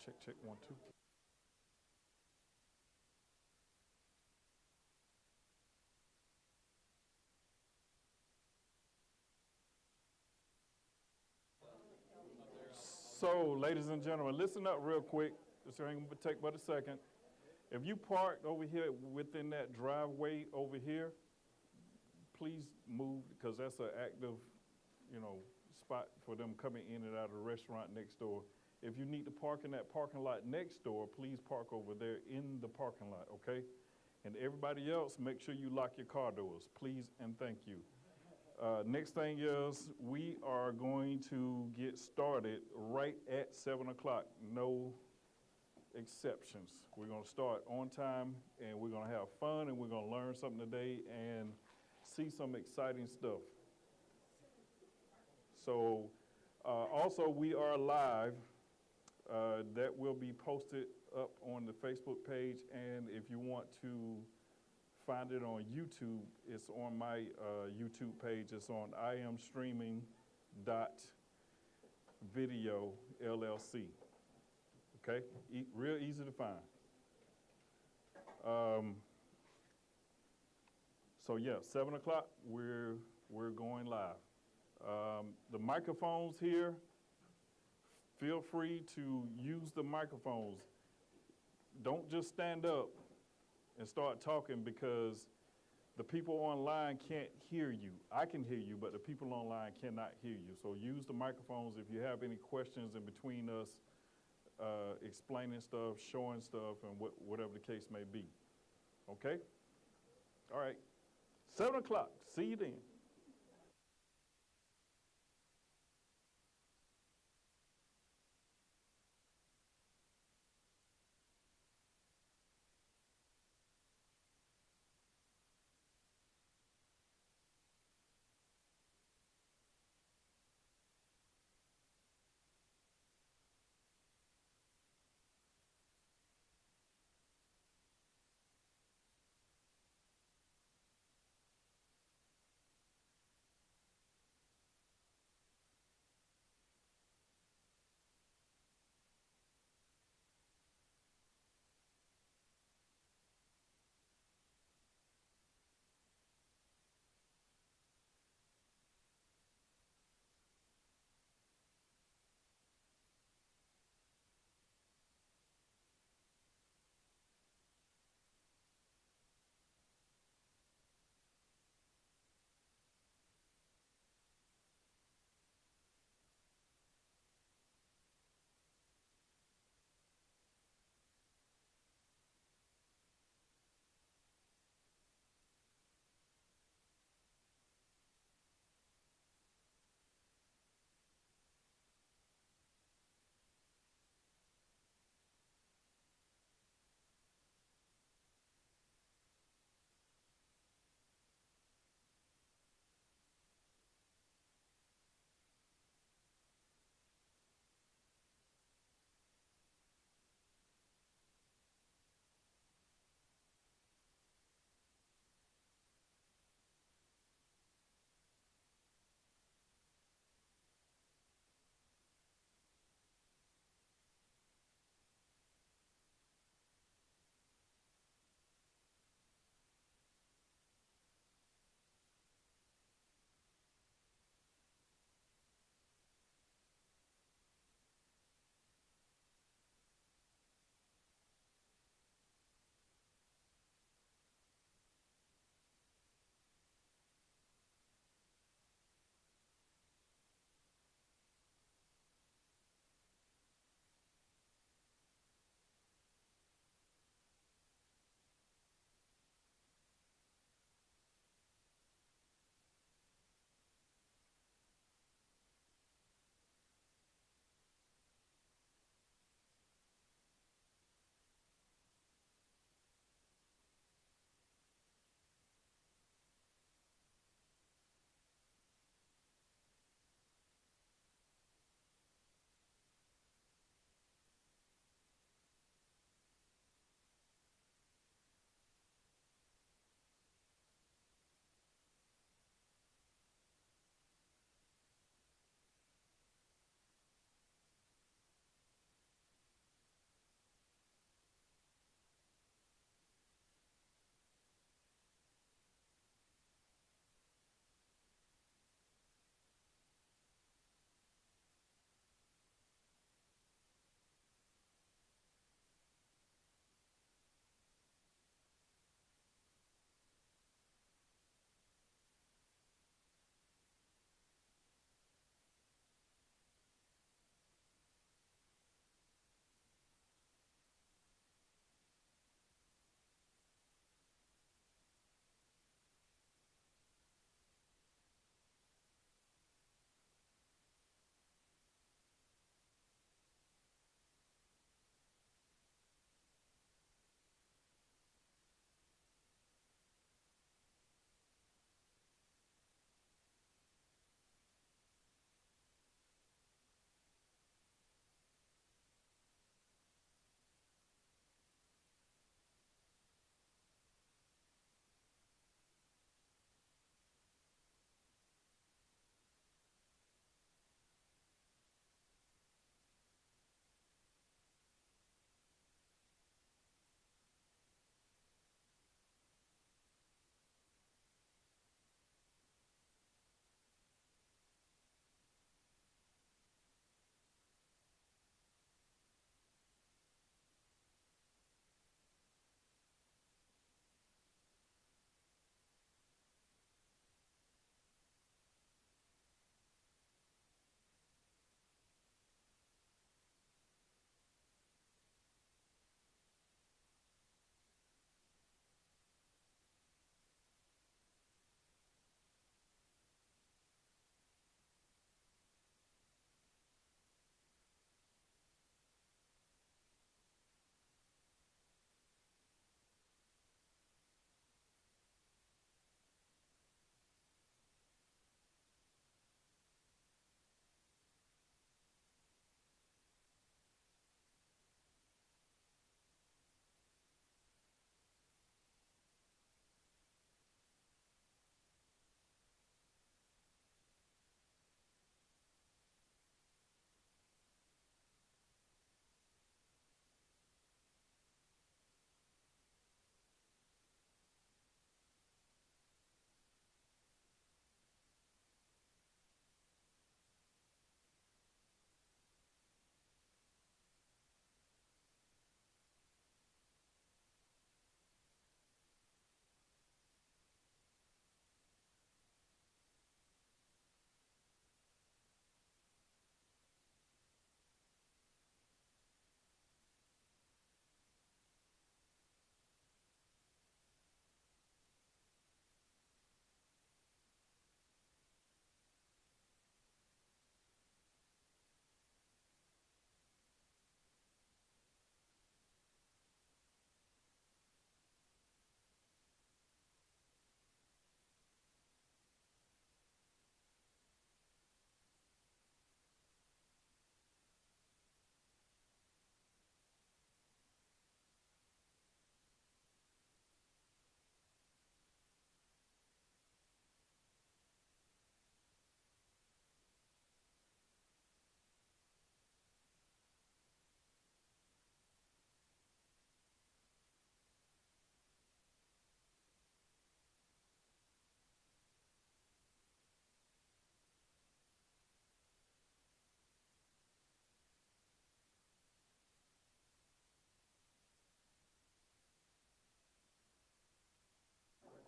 Check, check, 1, 2. So, ladies and gentlemen, listen up real quick. This ain't gonna take but a second. If you parked over here within that driveway over here, please move, because that's an active, spot for them coming in and out of the restaurant next door. If you need to park in that parking lot next door, please park over there in the parking lot, okay? And everybody else, make sure you lock your car doors, please and thank you. Next thing is, we are going to get started right at 7 o'clock, no exceptions. We're going to start on time, and we're going to have fun, and we're going to learn something today and see some exciting stuff. So, also, we are live. That will be posted up on the Facebook page, and if you want to find it on YouTube, it's on my YouTube page. It's on iAMstreaming.videoLLC. Okay, real easy to find. So yeah, 7 o'clock, we're going live. The microphones here, feel free to use the microphones. Don't just stand up and start talking, because the people online can't hear you. I can hear you, but the people online cannot hear you. So use the microphones. If you have any questions in between us, explaining stuff, showing stuff, and whatever the case may be. Okay? All right. 7 o'clock. See you then.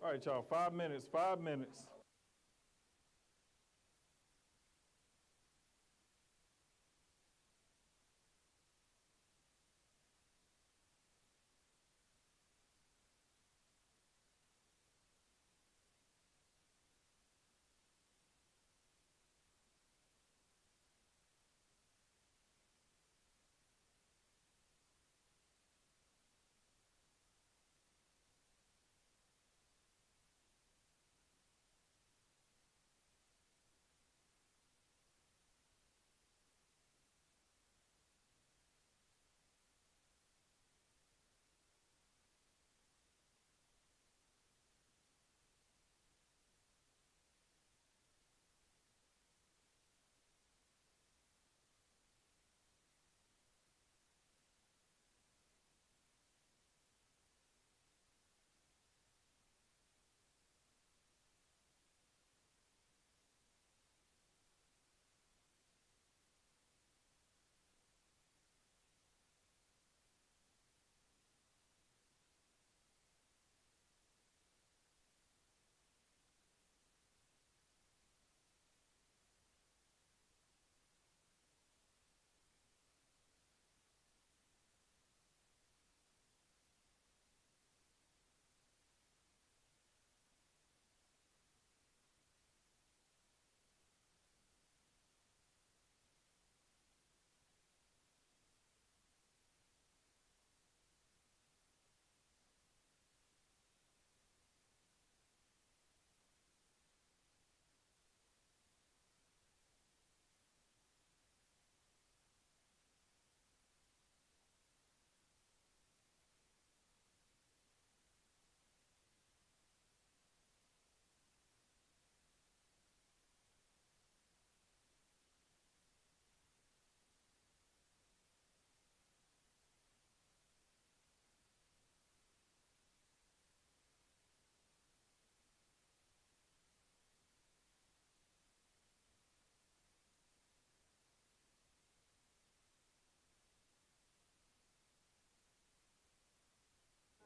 All right, y'all, 5 minutes, 5 minutes.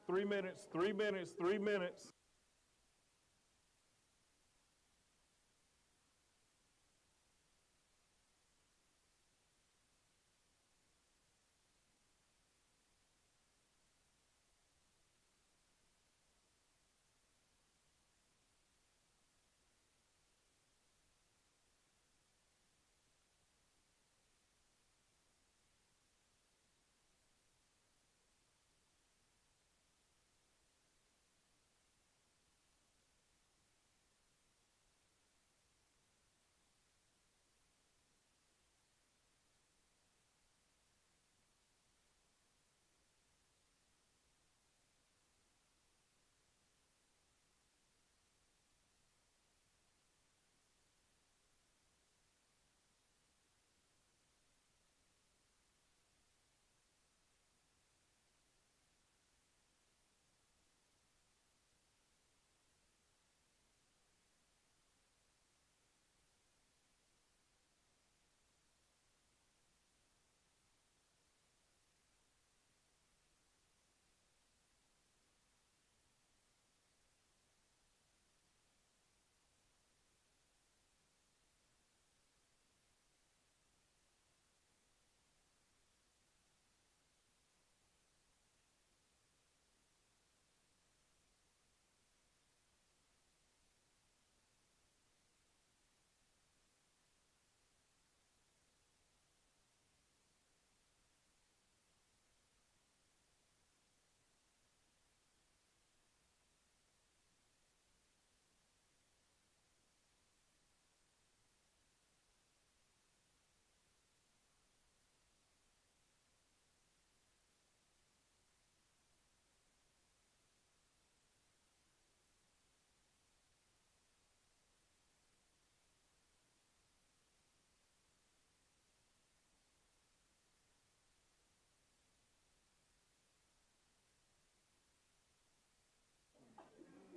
Three minutes, 3 minutes, 3 minutes.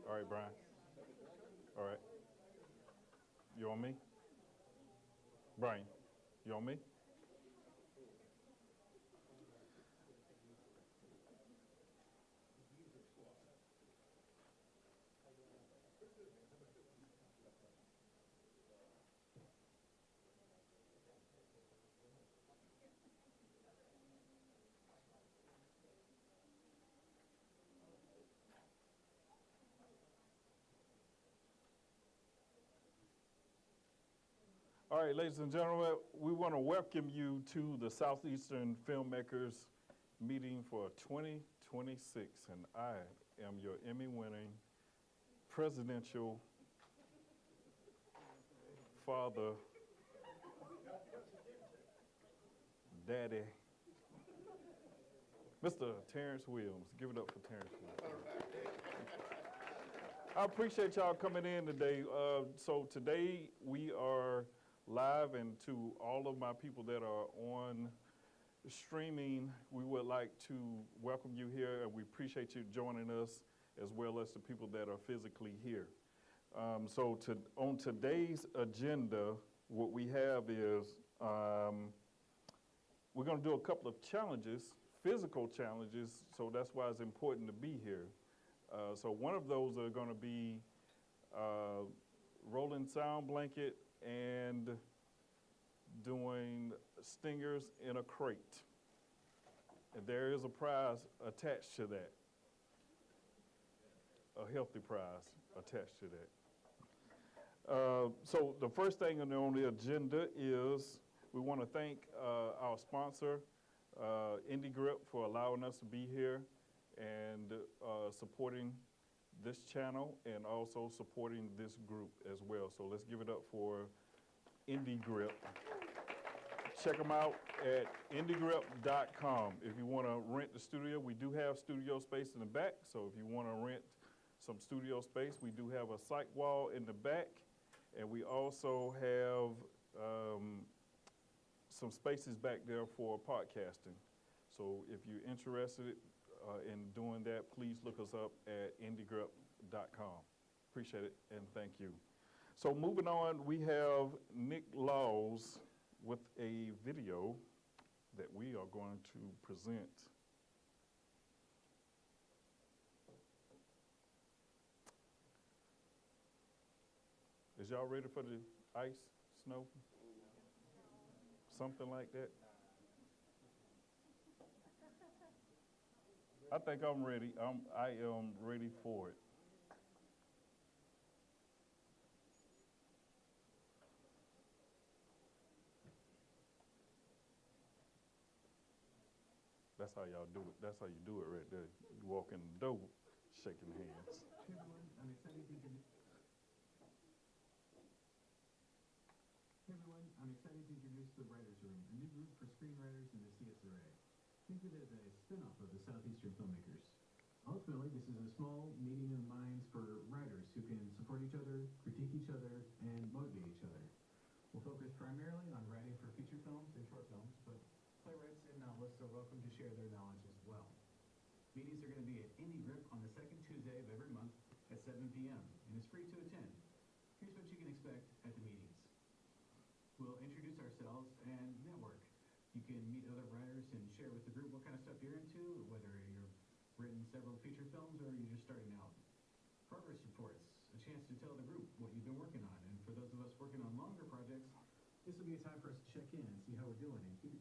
All right, Brian. All right. You on me? Brian, you on me? All right, ladies and gentlemen, we want to welcome you to the Southeastern Filmmakers meeting for 2026, and I am your Emmy-winning presidential father, daddy, Mr. Terrence Williams. Give it up for Terrence Williams. I appreciate y'all coming in today. So today we are live, and to all of my people that are on streaming, we would like to welcome you here, and we appreciate you joining us, as well as the people that are physically here. On today's agenda, what we have is we're going to do a couple of challenges, physical challenges, so that's why it's important to be here. So one of those are going to be rolling sound blanket and doing stingers in a crate. And there is a prize attached to that, a healthy prize attached to that. So the first thing on the agenda is we want to thank our sponsor, Indie Grip, for allowing us to be here and supporting this channel and also supporting this group as well. So let's give it up for Indie Grip. Check them out at indiegrip.com. If you want to rent the studio, we do have studio space in the back. So if you want to rent some studio space, we do have a sight wall in the back. And we also have some spaces back there for podcasting. So if you're interested in doing that, please look us up at indiegrip.com. Appreciate it, and thank you. So moving on, we have Nick Laws with a video that we are going to present. Is y'all ready for the ice, snow? Something like that? I think I'm ready. I am ready for it. That's how y'all do it. That's how you do it right there. You walk in the door, shaking hands. Hey everyone, I'm excited to introduce the Writers Room, a new group for screenwriters in the CSRA. Think of it as a spin-off of the Southeastern Filmmakers. Ultimately, this is a small meeting of minds for writers who can support each other, critique each other, and motivate each other. We'll focus primarily on writing for feature films and short films, but playwrights and novelists are welcome to share their knowledge as well. Meetings are going to be at Indie Grip on the second Tuesday of every month at 7 p.m., and it's free to attend. Here's what you can expect at the meetings. We'll introduce ourselves and network. You can meet other writers and share with the group what kind of stuff you're into, whether you've written several feature films or you're just starting out. Progress reports, a chance to tell the group what you've been working on. And for those of us working on longer projects, this will be a time for us to check in and see how we're doing and keep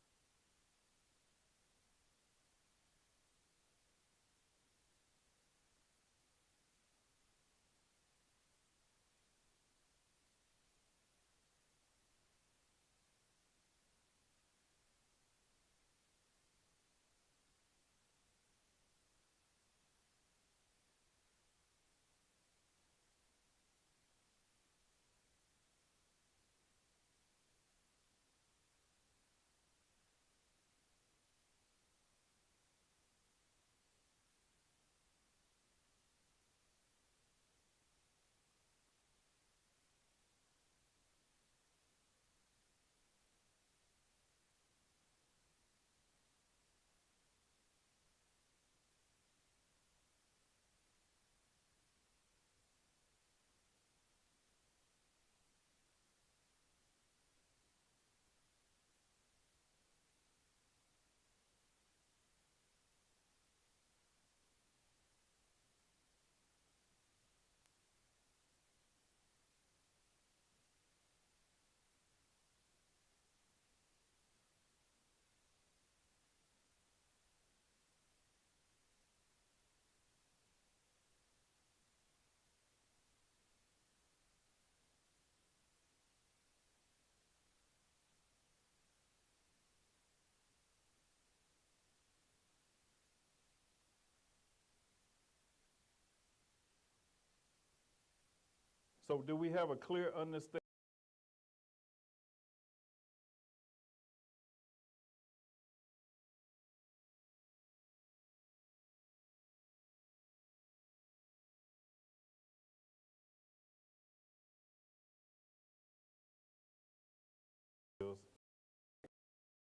So do we have a clear understanding?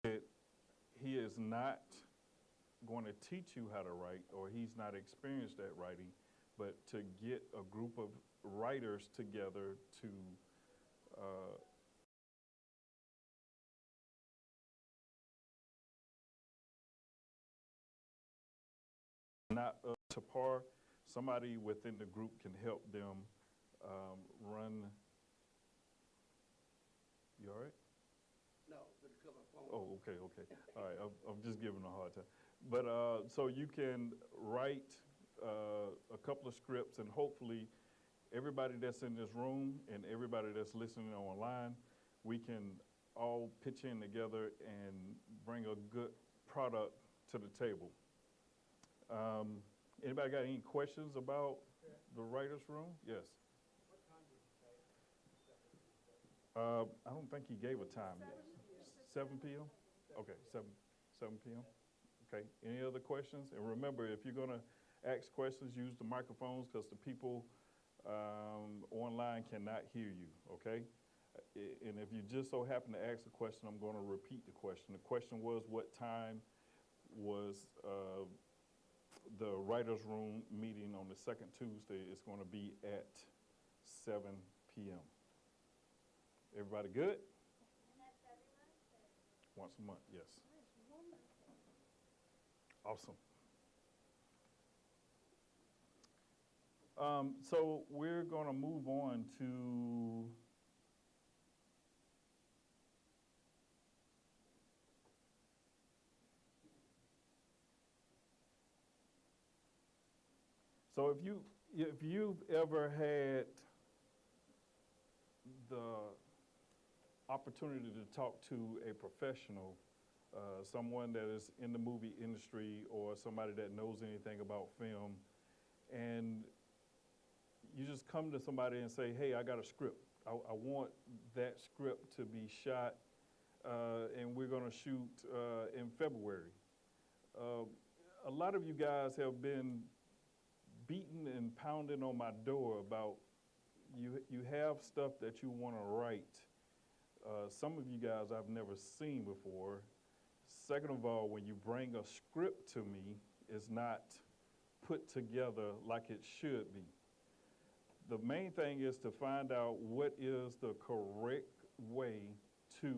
That he is not going to teach you how to write, or he's not experienced at writing, but to get a group of writers together to not up to par. Somebody within the group can help them run. You all right? No, but it come up phone. Oh, okay. All right, I'm just giving a hard time. But so you can write a couple of scripts, and hopefully everybody that's in this room and everybody that's listening online, we can all pitch in together and bring a good product to the table. Anybody got any questions about the writer's room? Yes. What time did you say? I don't think he gave a time yet. 7 p.m.? Okay, 7 p.m. Okay, any other questions? And remember, if you're going to ask questions, use the microphones because the people online cannot hear you, okay? And if you just so happen to ask a question, I'm going to repeat the question. The question was, what time was the writer's room meeting on the second Tuesday? It's going to be at 7 p.m. Everybody good? And that's every Wednesday. Once a month, yes. That's wonderful. Awesome. So we're going to move on to so if you've ever had the opportunity to talk to a professional, someone that is in the movie industry or somebody that knows anything about film, and you just come to somebody and say, hey, I got a script. I want that script to be shot, and we're going to shoot in February. A lot of you guys have been beating and pounding on my door about you have stuff that you want to write. Some of you guys I've never seen before. Second of all, when you bring a script to me, it's not put together like it should be. The main thing is to find out what is the correct way to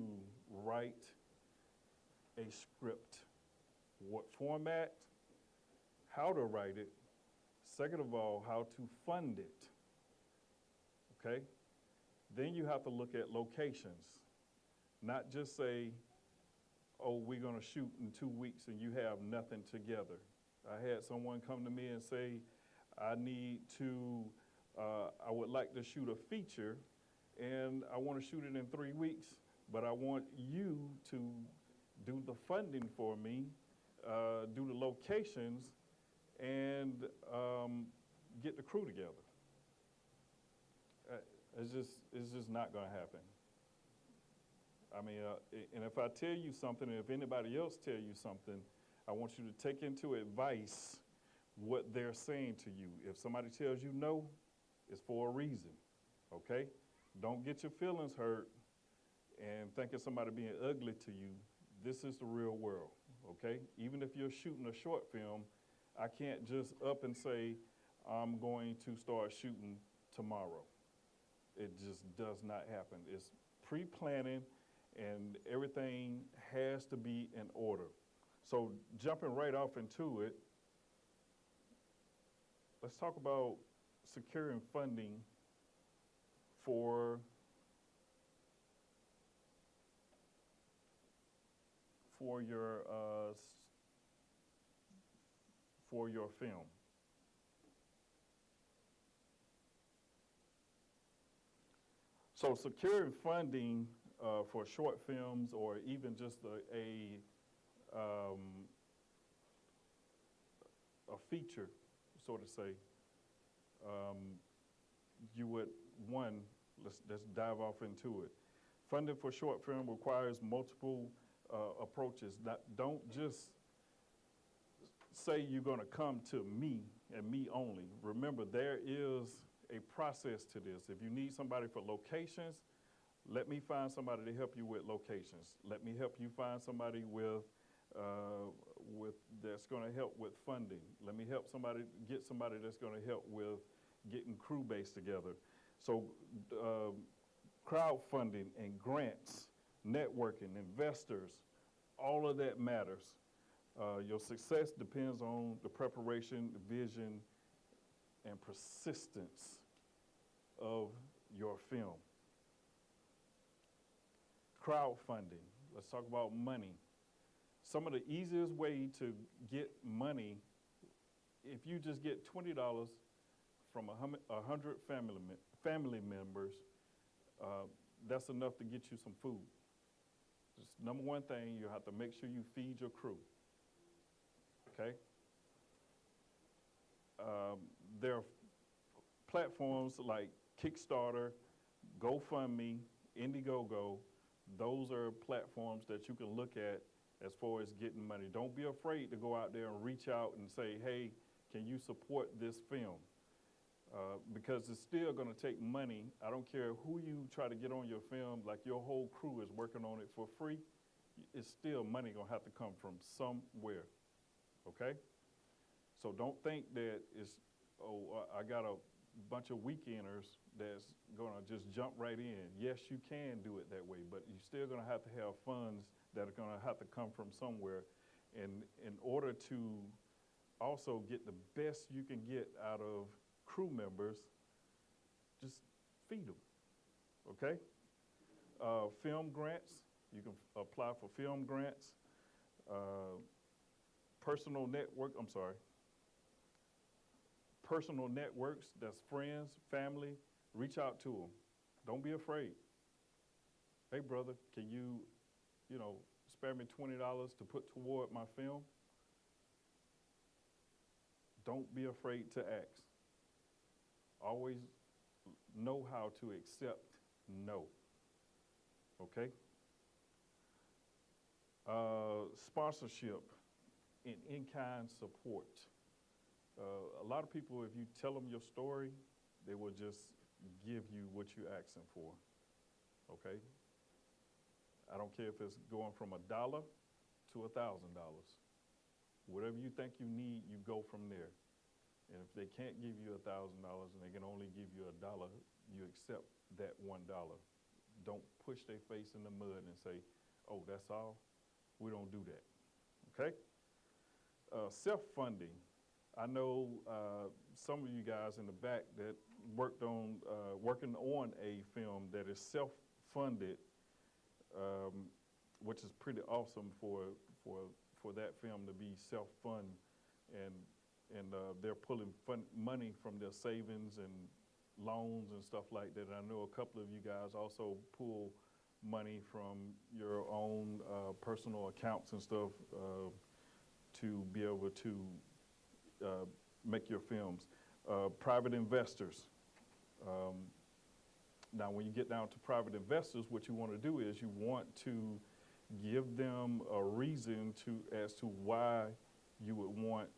write a script. What format, how to write it. Second of all, how to fund it. Okay? Then you have to look at locations. Not just say, oh, we're going to shoot in 2 weeks and you have nothing together. I had someone come to me and say, I would like to shoot a feature and I want to shoot it in 3 weeks, but I want you to do the funding for me, do the locations, and get the crew together. It's just not going to happen. I mean, and if I tell you something, and if anybody else tell you something, I want you to take into advice what they're saying to you. If somebody tells you no, it's for a reason, okay? Don't get your feelings hurt and think of somebody being ugly to you. This is the real world, okay? Even if you're shooting a short film, I can't just up and say, I'm going to start shooting tomorrow. It just does not happen. It's pre-planning, and everything has to be in order. So jumping right off into it, let's talk about securing funding for your film. So securing funding for short films, or even just a feature, so to say, you would one, let's dive off into it. Funding for short film requires multiple approaches. Don't just say you're going to come to me and me only. Remember, there is a process to this. If you need somebody for locations, let me find somebody to help you with locations. Let me help you find somebody with that's going to help with funding. Let me get somebody that's going to help with getting crew base together. So crowdfunding and grants, networking, investors, all of that matters. Your success depends on the preparation, vision, and persistence of your film. Crowdfunding. Let's talk about money. Some of the easiest way to get money, if you just get $20 from 100 family members, that's enough to get you some food. Just number one thing, you have to make sure you feed your crew. Okay? There are platforms like Kickstarter, GoFundMe, Indiegogo. Those are platforms that you can look at as far as getting money. Don't be afraid to go out there and reach out and say, hey, can you support this film? Because it's still going to take money. I don't care who you try to get on your film, like your whole crew is working on it for free. It's still money going to have to come from somewhere, okay? So don't think that it's, I got a bunch of weekenders that's going to just jump right in. Yes, you can do it that way, but you're still going to have funds that are going to have to come from somewhere. And in order to also get the best you can get out of crew members, just feed them, okay? Film grants, you can apply for film grants. Personal networks, that's friends, family, reach out to them. Don't be afraid. Hey, brother, can you spare me $20 to put toward my film? Don't be afraid to ask. Always know how to accept no, okay? Sponsorship and in-kind support. A lot of people, if you tell them your story, they will just give you what you're asking for, okay? I don't care if it's going from $1 to $1,000. Whatever you think you need, you go from there. And if they can't give you $1,000 and they can only give you $1, you accept that $1. Don't push their face in the mud and say, oh, that's all. We don't do that, okay? Self-funding. I know some of you guys in the back that working on a film that is self-funded, which is pretty awesome for that film to be self-fund, and they're pulling money from their savings and loans and stuff like that. I know a couple of you guys also pull money from your own personal accounts and stuff to be able to make your films. Private investors. Now, when you get down to private investors, what you want to do is you want to give them a reason as to why you would want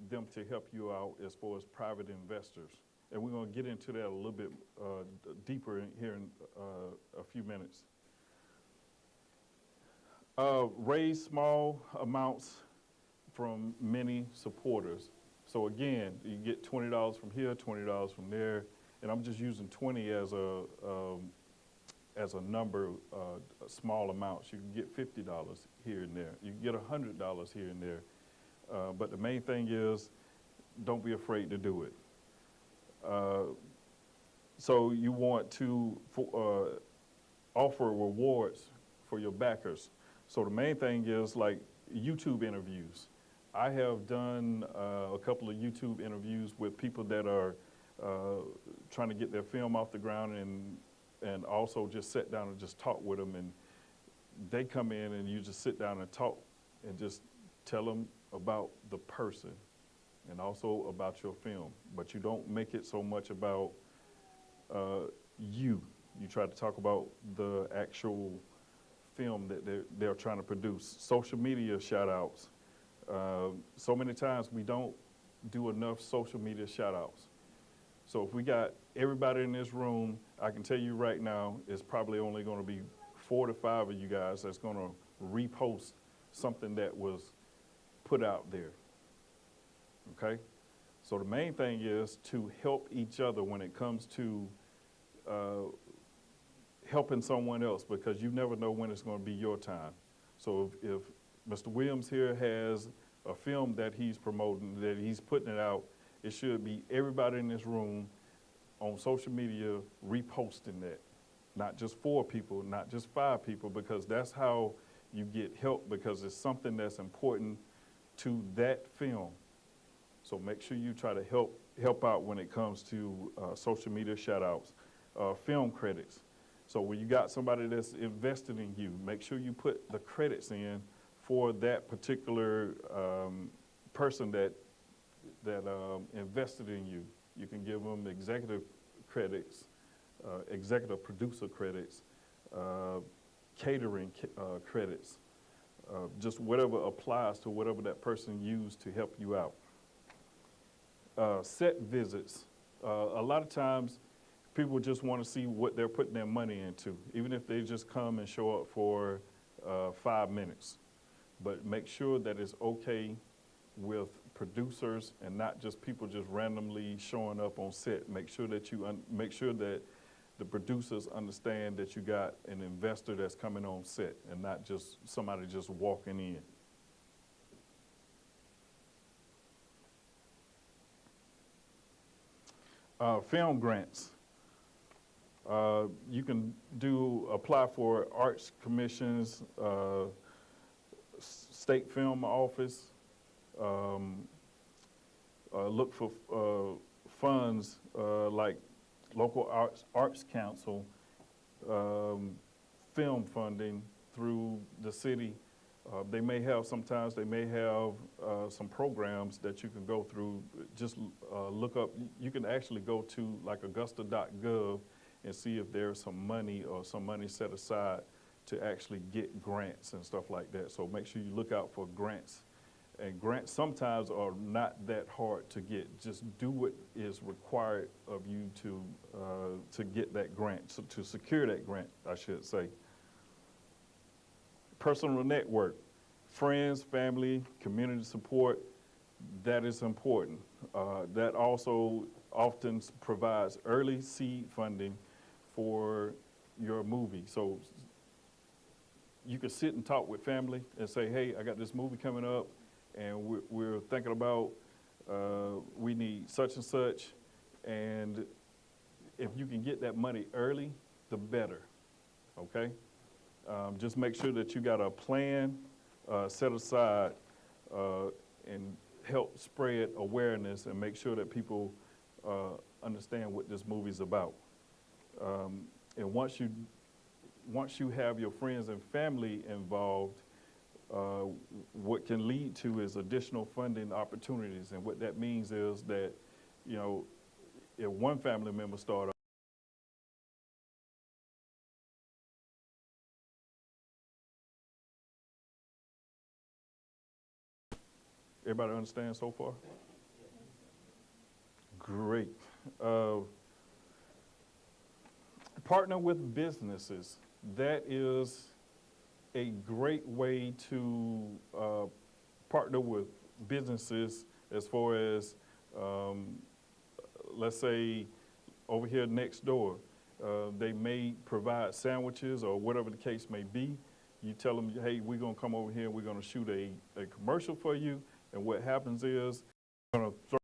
them to help you out as far as private investors. And we're going to get into that a little bit deeper here in a few minutes. Raise small amounts from many supporters. So again, you get $20 from here, $20 from there, and I'm just using 20 as a number, small amounts. You can get $50 here and there. You can get $100 here and there. But the main thing is, don't be afraid to do it. So you want to offer rewards for your backers. So the main thing is like YouTube interviews. I have done a couple of YouTube interviews with people that are trying to get their film off the ground and also just sit down and just talk with them. And they come in and you just sit down and talk and just tell them about the person and also about your film. But you don't make it so much about you. You try to talk about the actual film that they're trying to produce. Social media shout outs. So many times we don't do enough social media shout outs. So if we got everybody in this room, I can tell you right now, it's probably only going to be 4 to 5 of you guys that's going to repost something that was put out there. Okay? So the main thing is to help each other when it comes to helping someone else, because you never know when it's going to be your time. So if Mr. Williams here has a film that he's promoting, that he's putting it out, it should be everybody in this room on social media reposting that. Not just 4 people, not just 5 people, because that's how you get help, because it's something that's important to that film. So make sure you try to help out when it comes to social media shout outs. Film credits. So when you got somebody that's invested in you, make sure you put the credits in for that particular person that invested in you. You can give them executive credits, executive producer credits, catering credits, just whatever applies to whatever that person used to help you out. Set visits. A lot of times, people just want to see what they're putting their money into, even if they just come and show up for 5 minutes. But make sure that it's okay with producers and not just people just randomly showing up on set. Make sure that make sure that the producers understand that you got an investor that's coming on set and not just somebody just walking in. Film grants. You can apply for arts commissions, state film office, look for funds like local arts council, film funding through the city. They may have some some programs that you can go through. Just look up, you can actually go to like augusta.gov and see if there's some money set aside to actually get grants and stuff like that. So make sure you look out for grants. And grants sometimes are not that hard to get. Just do what is required of you to get that grant, to secure that grant, I should say. Personal network, friends, family, community support, that is important. That also often provides early seed funding for your movie. So you can sit and talk with family and say, hey, I got this movie coming up, and we're thinking about, we need such and such, and if you can get that money early, the better, okay? Just make sure that you got a plan set aside and help spread awareness and make sure that people understand what this movie's about. And once you have your friends and family involved, what can lead to is additional funding opportunities. And what that means is that, you know, if one family member starts everybody understand so far? Great. Partner with businesses. That is a great way to partner with businesses as far as, let's say, over here next door, they may provide sandwiches or whatever the case may be. You tell them, hey, we're going to come over here and we're going to shoot a commercial for you. And what happens is, we're going to throw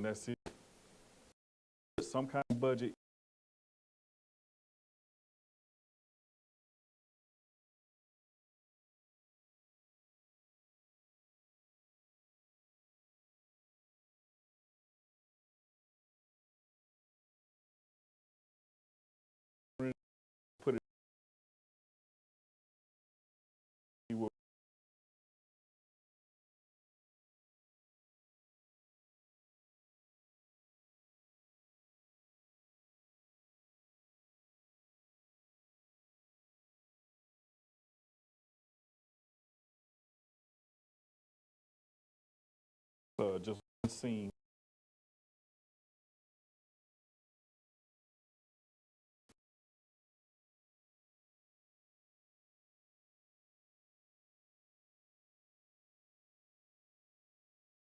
and that's it. Some kind of budget. Put it. Just one scene.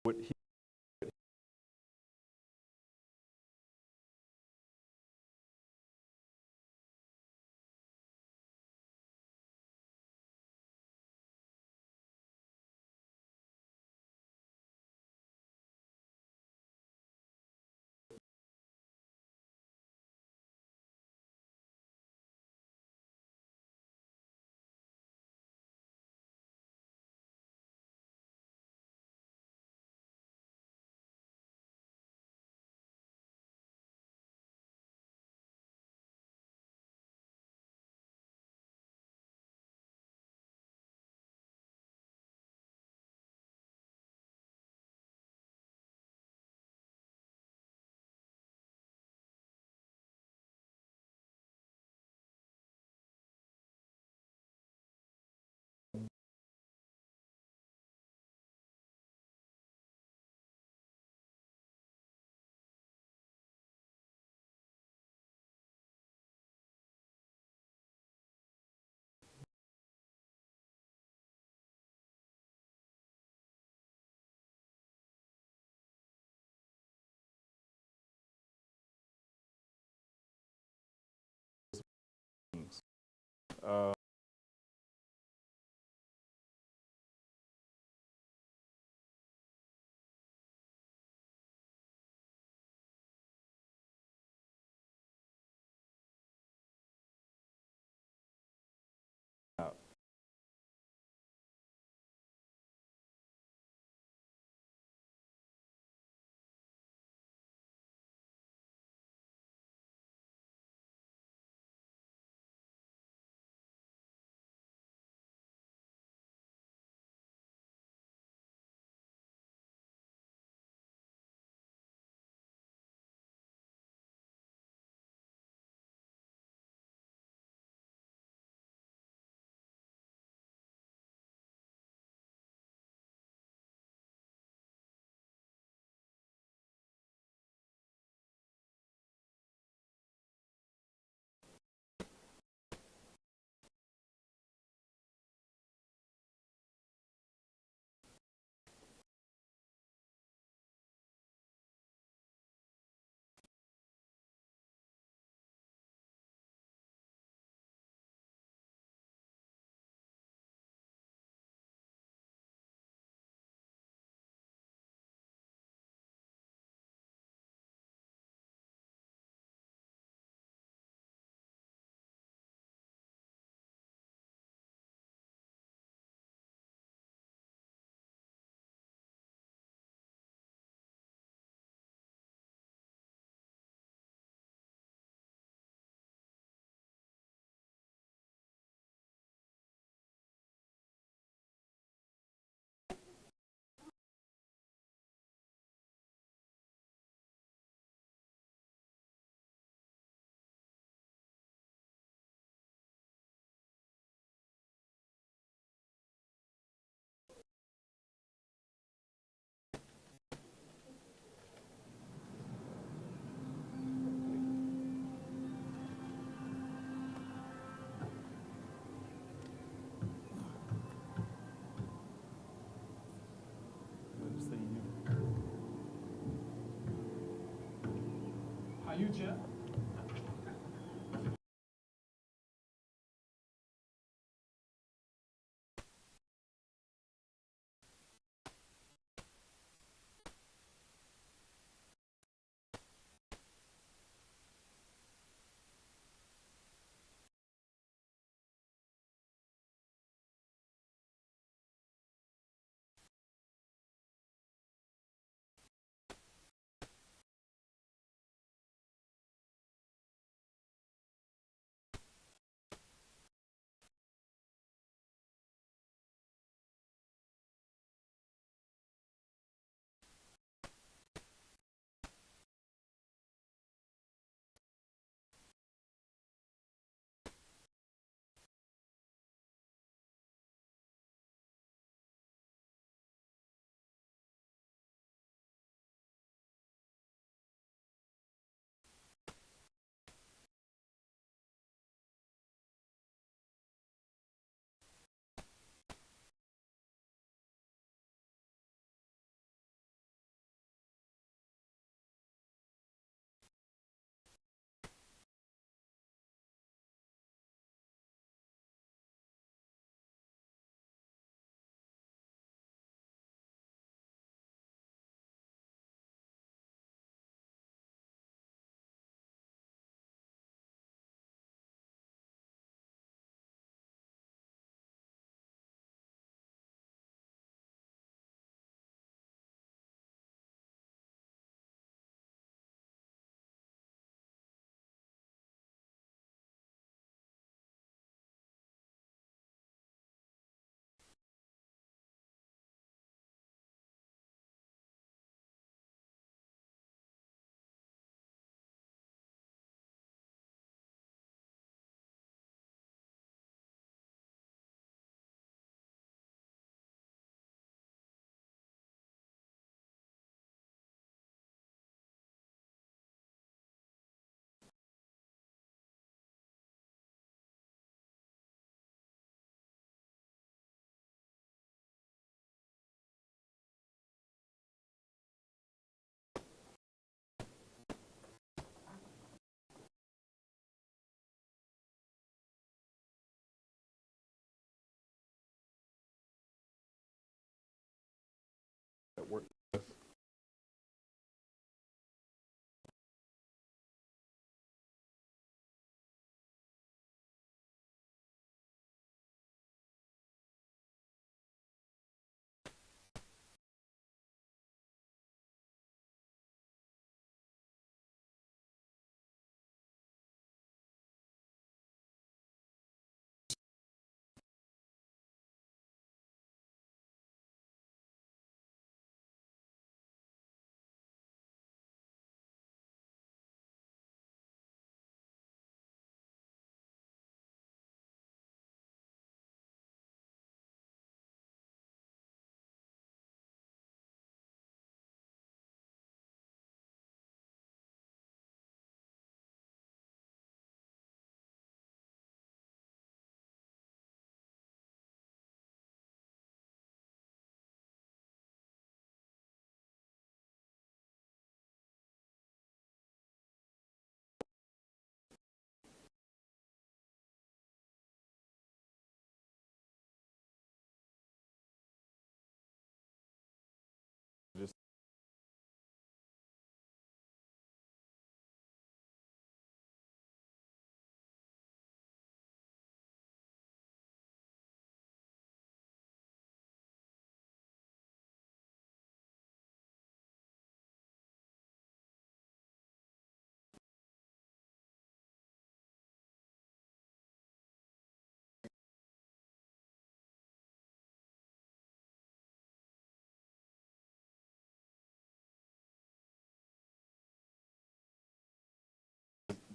What he uh, out. Let's see you. How you, Jeff?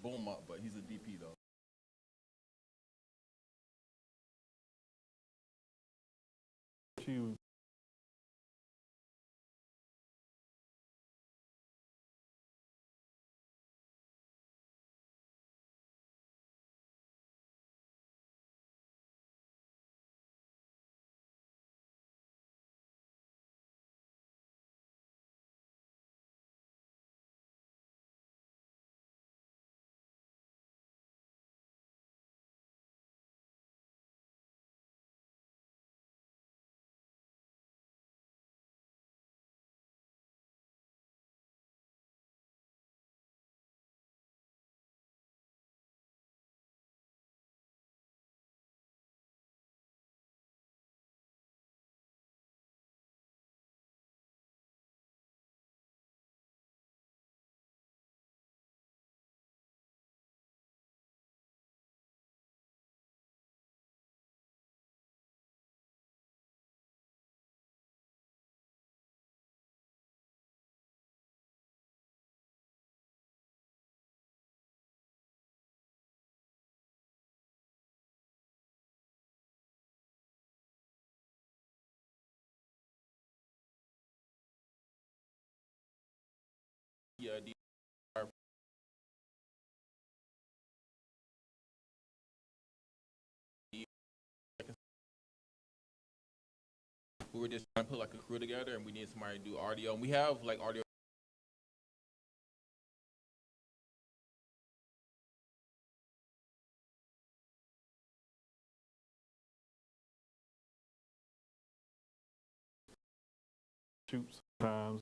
Beaumont, but he's a DP though. You Yeah, we were just trying to put like a crew together, and we need somebody to do audio. And we have like audio. shoot sometimes.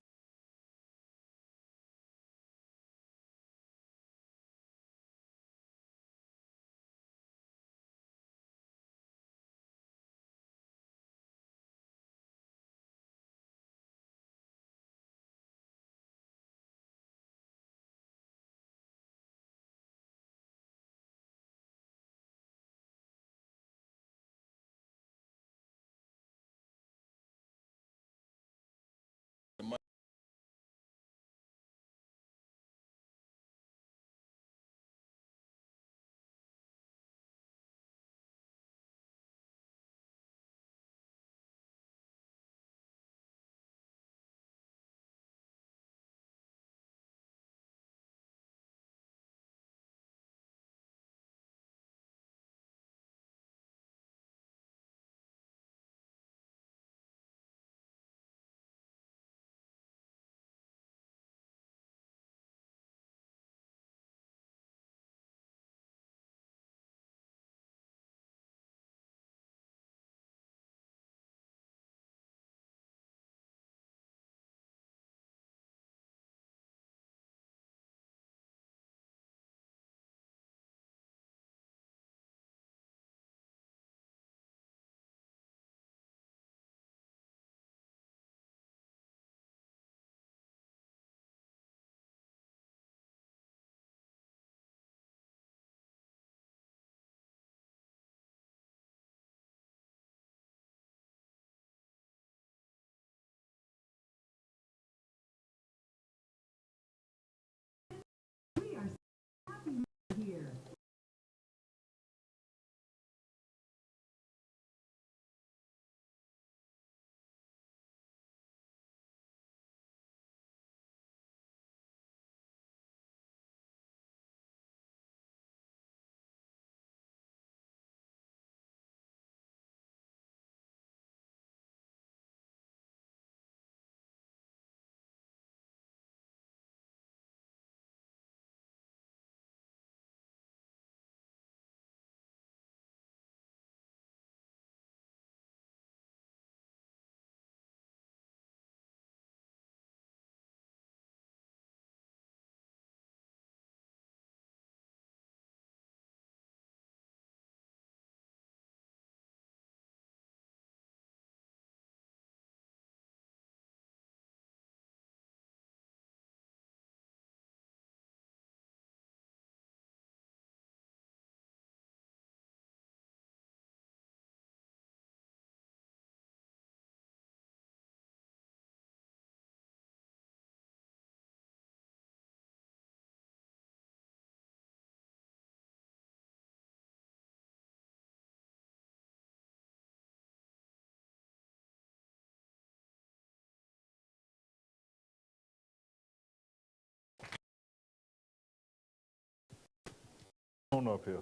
On up here.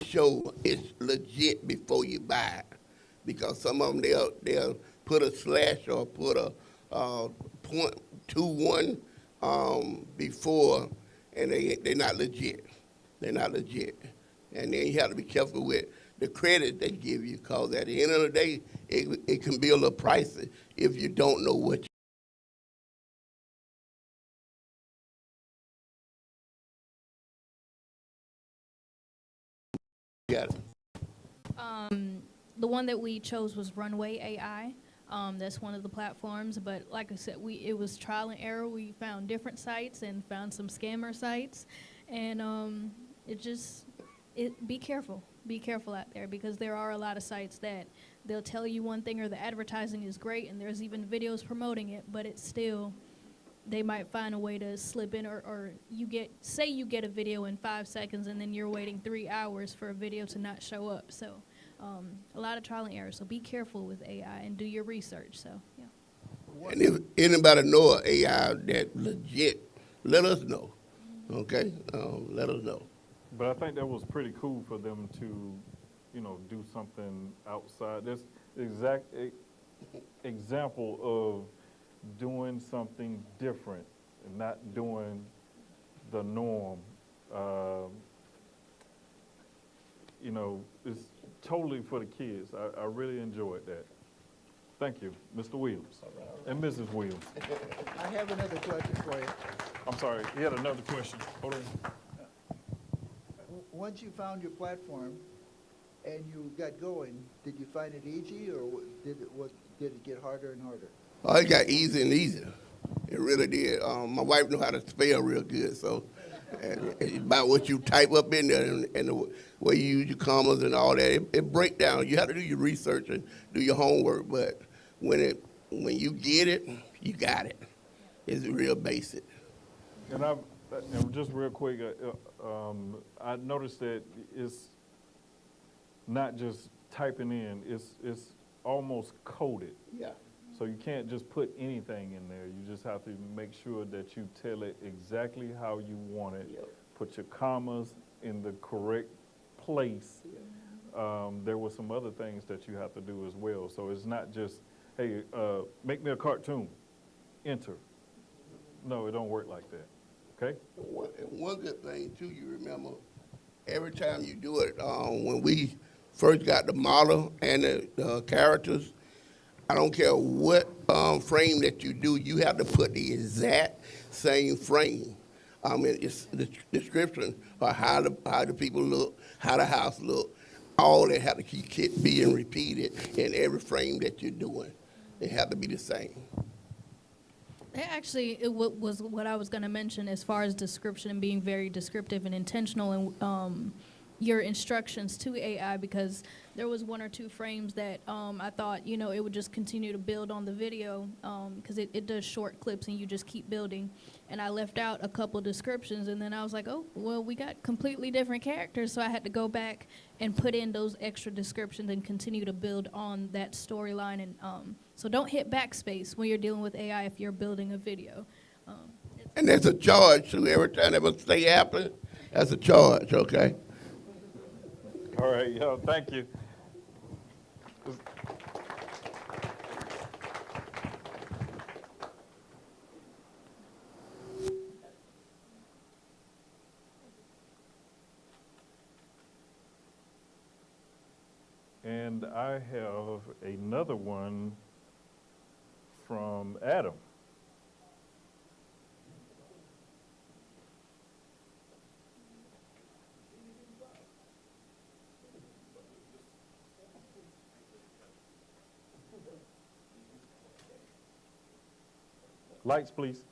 Show it's legit before you buy it, because some of them they'll put a slash or put a .21 before, and they're not legit. They're not legit, and then you have to be careful with the credit they give you, cause at the end of the day, it can be a little pricey if you don't know what you got. The one that we chose was Runway AI. That's one of the platforms, but like I said, it was trial and error. We found different sites and found some scammer sites, and be careful. Be careful out there, because there are a lot of sites that they'll tell you one thing or the advertising is great, and there's even videos promoting it, but it's still, they might find a way to slip in, or you get a video in 5 seconds and then you're waiting 3 hours for a video to not show up. So a lot of trial and error. So be careful with AI and do your research. So yeah. And if anybody know of AI that legit, let us know. Okay, let us know. But I think that was pretty cool for them to, do something outside. This exact example of doing something different and not doing the norm. You know, it's totally for the kids. I really enjoyed that. Thank you, Mr. Williams and Mrs. Williams. I have another question for you. I'm sorry, he had another question. Hold on. Once you found your platform and you got going, did you find it easy, or did it get harder and harder? Oh, it got easier and easier. It really did. My wife knew how to spell real good, so it's about what you type up in there and the way you use your commas and all that. It break down. You have to do your research and do your homework, but when you get it, you got it. It's real basic. And just real quick, I noticed that it's not just typing in, it's almost coded. Yeah. So you can't just put anything in there. You just have to make sure that you tell it exactly how you want it. Yep. Put your commas in the correct place. There were some other things that you have to do as well. So it's not just, hey, make me a cartoon, enter. No, it don't work like that, okay? And one good thing, too, you remember, every time you do it, when we first got the model and the characters, I don't care what frame that you do, you have to put the exact same frame. It's the description of how the people look, how the house look, all that have to keep being repeated in every frame that you're doing. It have to be the same. Actually, was what I was going to mention as far as description and being very descriptive and intentional in your instructions to AI, because there was one or two frames that I thought, you know, it would just continue to build on the video because it does short clips and you just keep building. And I left out a couple descriptions, and then I was like, oh, well, we got completely different characters, so I had to go back and put in those extra descriptions and continue to build on that storyline. And so don't hit backspace when you're dealing with AI if you're building a video. And there's a charge, too. Every time that mistake happens, that's a charge, okay? All right, yo, thank you. And I have another one from Adam. Lights, please.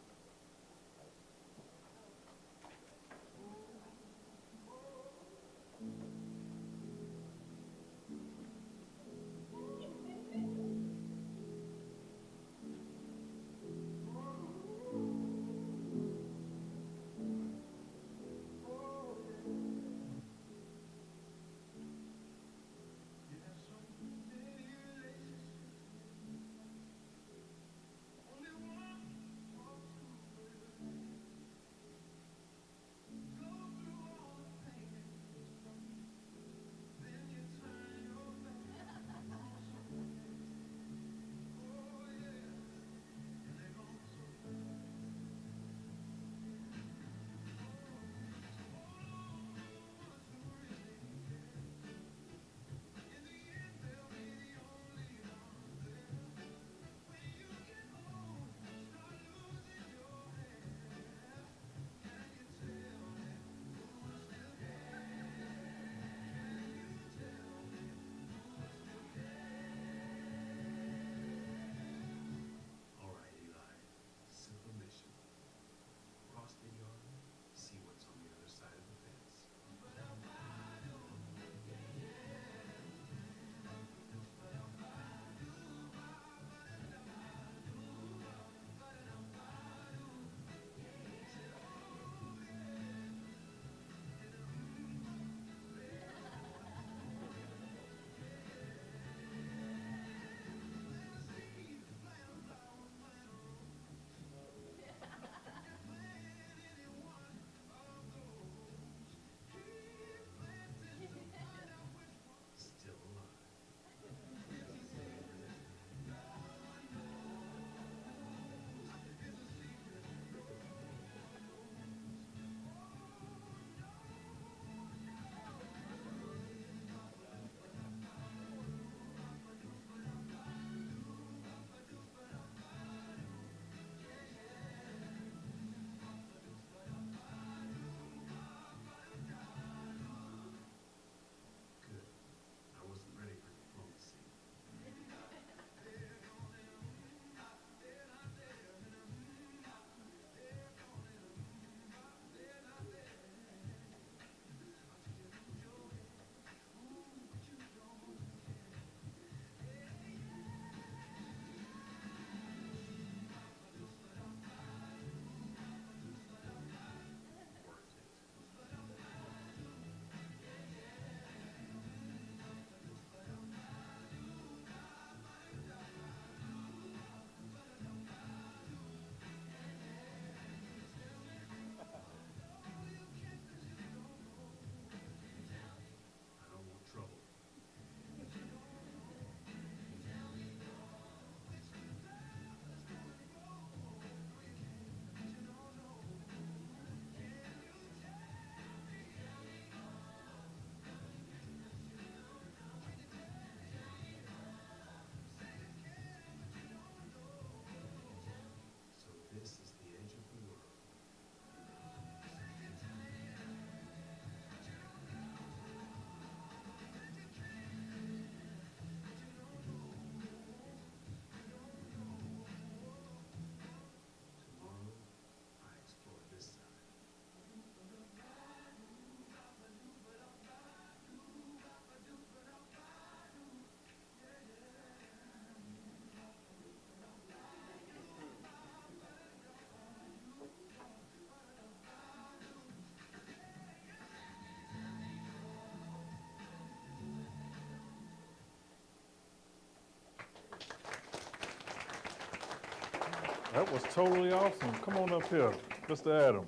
That was totally awesome. Come on up here, Mr. Adam.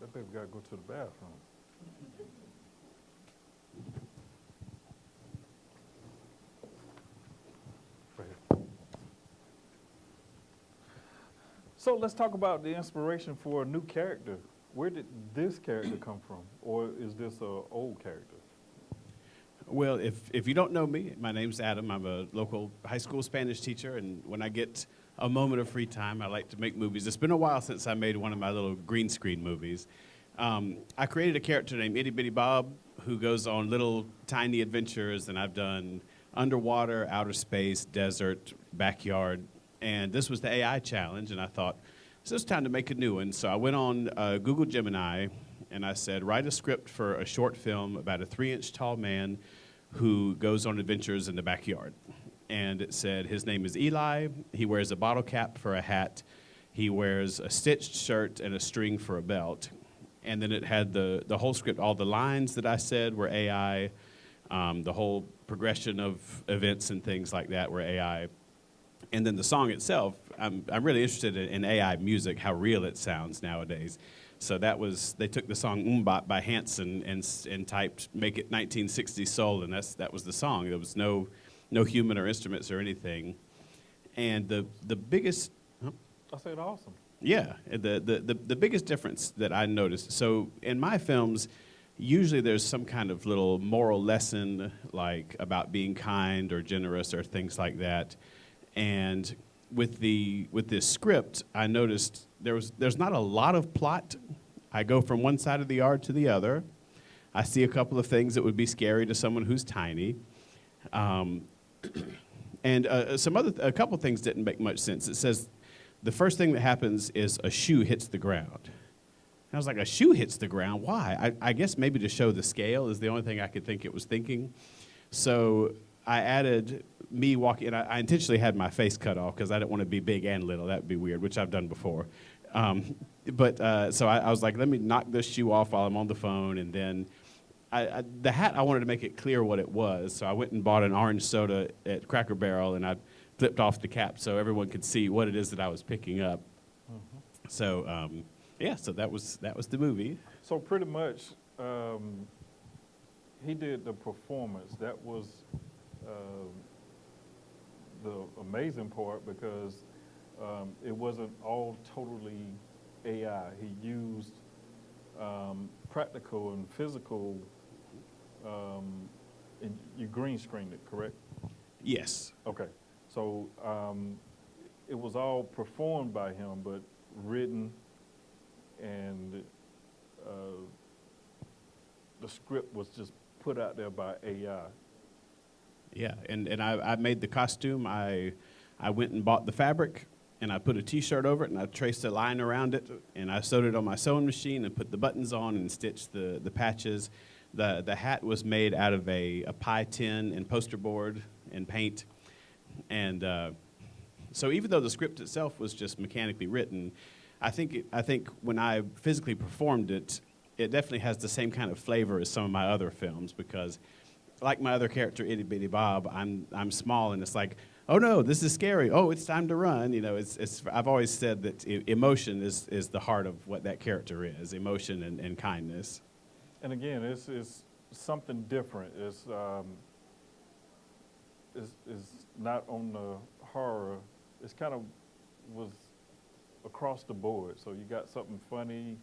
That baby gotta go to the bathroom. Right here. So let's talk about the inspiration for a new character. Where did this character come from? Or is this an old character? Well, if you don't know me, my name's Adam. I'm a local high school Spanish teacher, and when I get a moment of free time, I like to make movies. It's been a while since I made one of my little green screen movies. I created a character named Itty Bitty Bob who goes on little tiny adventures, and I've done underwater, outer space, desert, backyard, and this was the AI challenge, and I thought, so it's time to make a new one. So I went on Google Gemini, and I said, write a script for a short film about a 3-inch tall man who goes on adventures in the backyard. And it said his name is Eli. He wears a bottle cap for a hat. He wears a stitched shirt and a string for a belt. And then it had the whole script. All the lines that I said were AI. The whole progression of events and things like that were AI. And then the song itself, I'm really interested in AI music, how real it sounds nowadays. So that was, they took the song Mbop by Hanson and typed make it 1960s soul, and that was the song. There was no human or instruments or anything. And the biggest, I said awesome. yeah, the biggest difference that I noticed, so in my films, usually there's some kind of little moral lesson, like about being kind or generous or things like that. And with this script, I noticed there's not a lot of plot. I go from one side of the yard to the other. I see a couple of things that would be scary to someone who's tiny. And a couple of things didn't make much sense. It says the first thing that happens is a shoe hits the ground. And I was like, a shoe hits the ground? Why? I guess maybe to show the scale is the only thing I could think it was thinking. So I added me walking, and I intentionally had my face cut off because I didn't want to be big and little. That would be weird, which I've done before. So I was like, let me knock this shoe off while I'm on the phone, and then the hat, I wanted to make it clear what it was, so I went and bought an orange soda at Cracker Barrel, and I flipped off the cap so everyone could see what it is that I was picking up. Mm-hmm. So, so that was the movie. So pretty much, he did the performance. That was the amazing part because it wasn't all totally AI. He used practical and physical, and you green screened it, correct? Yes. Okay. So it was all performed by him, but written, and the script was just put out there by AI. Yeah, and I made the costume. I went and bought the fabric, and I put a T-shirt over it, and I traced a line around it, and I sewed it on my sewing machine and put the buttons on and stitched the patches. The hat was made out of a pie tin and poster board and paint. And so even though the script itself was just mechanically written, I think when I physically performed it, it definitely has the same kind of flavor as some of my other films because like my other character, Itty Bitty Bob, I'm small, and it's like, oh no, this is scary. Oh, it's time to run. You know, I've always said that emotion is the heart of what that character is, emotion and kindness. And again, it's something different. It's not on the horror. It's kind of was across the board. So you got something funny.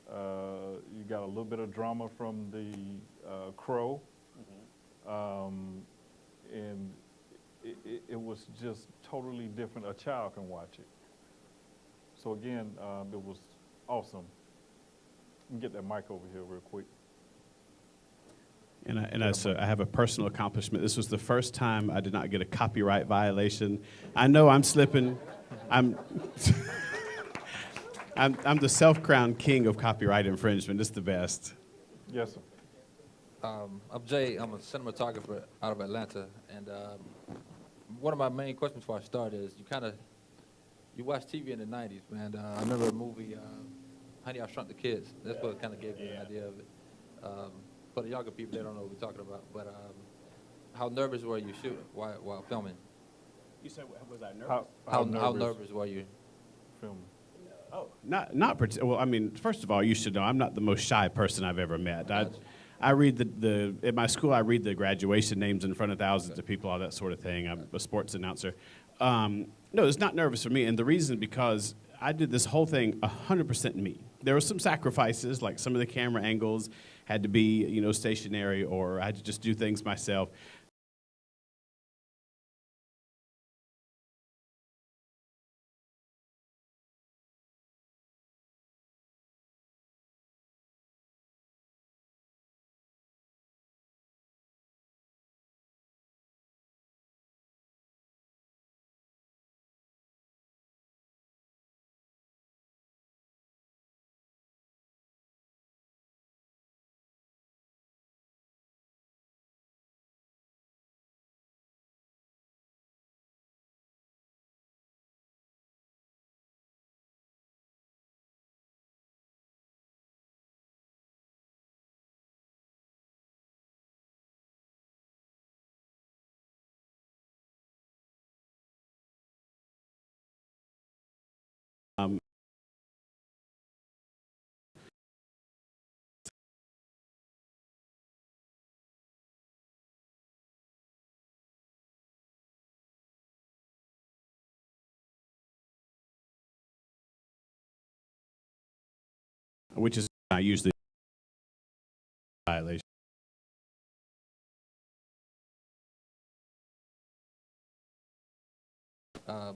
You got a little bit of drama from the Crow. And it was just totally different. A child can watch it. So again, it was awesome. Let me get that mic over here real quick. I have a personal accomplishment. This was the first time I did not get a copyright violation. I know I'm slipping. I'm the self-crowned king of copyright infringement. It's the best. Yes, sir. I'm Jay. I'm a cinematographer out of Atlanta, and one of my main questions before I start is you watch TV in the '90s, man. I remember a movie, Honey, I Shrunk the Kids. That's what kind of gave me an idea of it. For the younger people, they don't know what we're talking about. But how nervous were you shooting while filming? You said, was I nervous? How nervous were you? filming? Oh, well, I mean, first of all, you should know I'm not the most shy person I've ever met. Gotcha. I read at my school, I read the graduation names in front of thousands of people, all that sort of thing. I'm a sports announcer. No, it's not nervous for me, and the reason because I did this whole thing 100% me. There were some sacrifices, like some of the camera angles had to be, stationary, or I had to just do things myself. Um, which is I usually violation. Uh,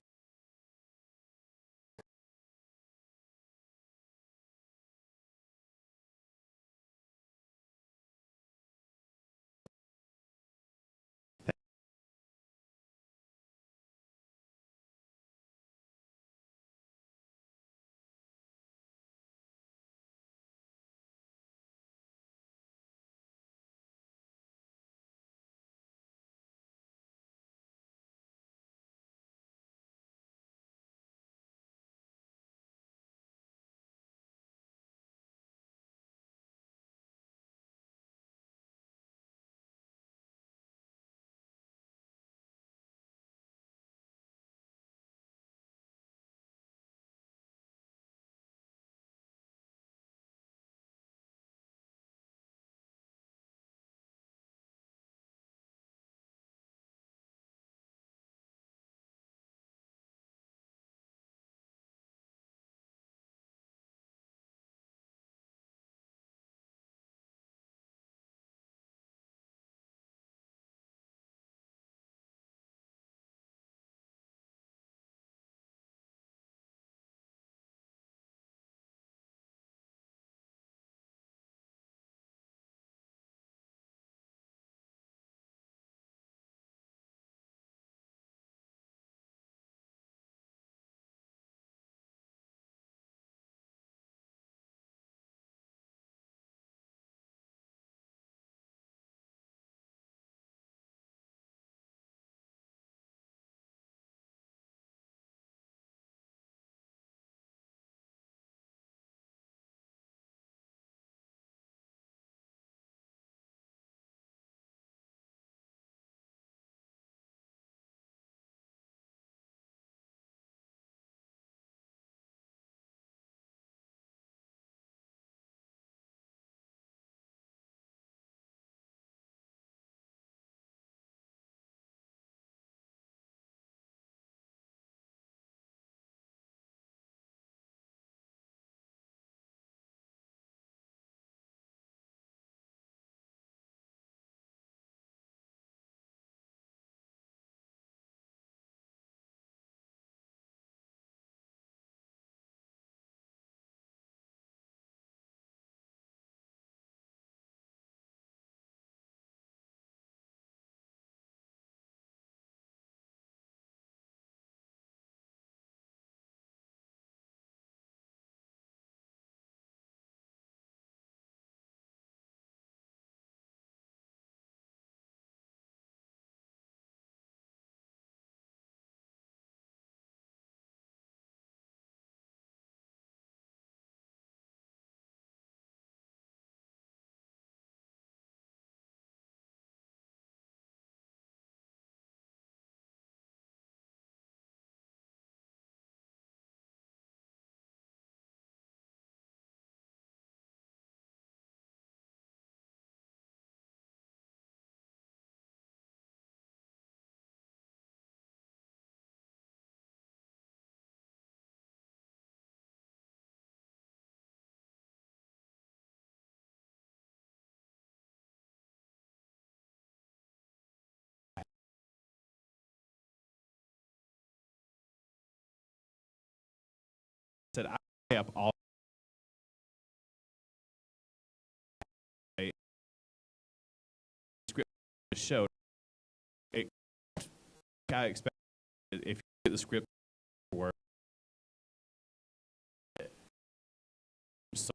up all a script show. I expect if you get the script work. So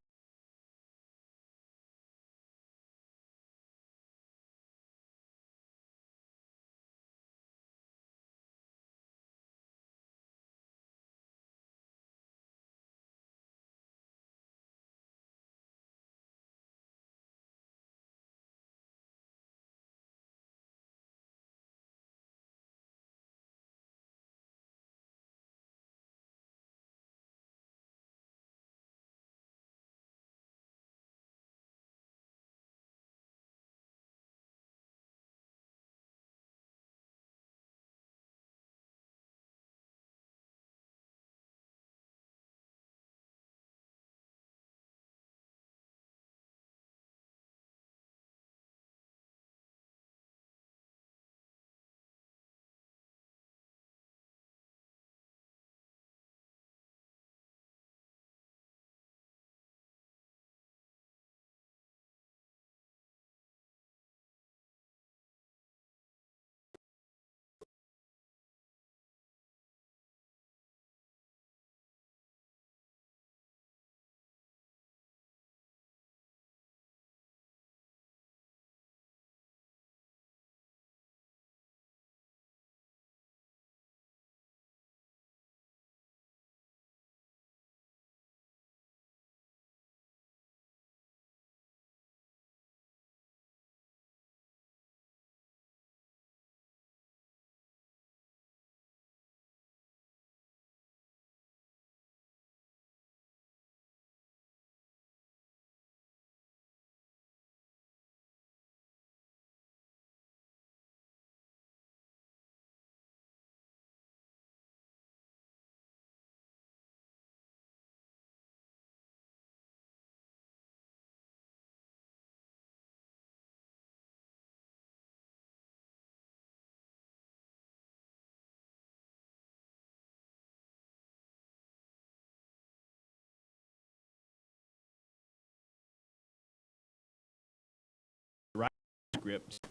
write script,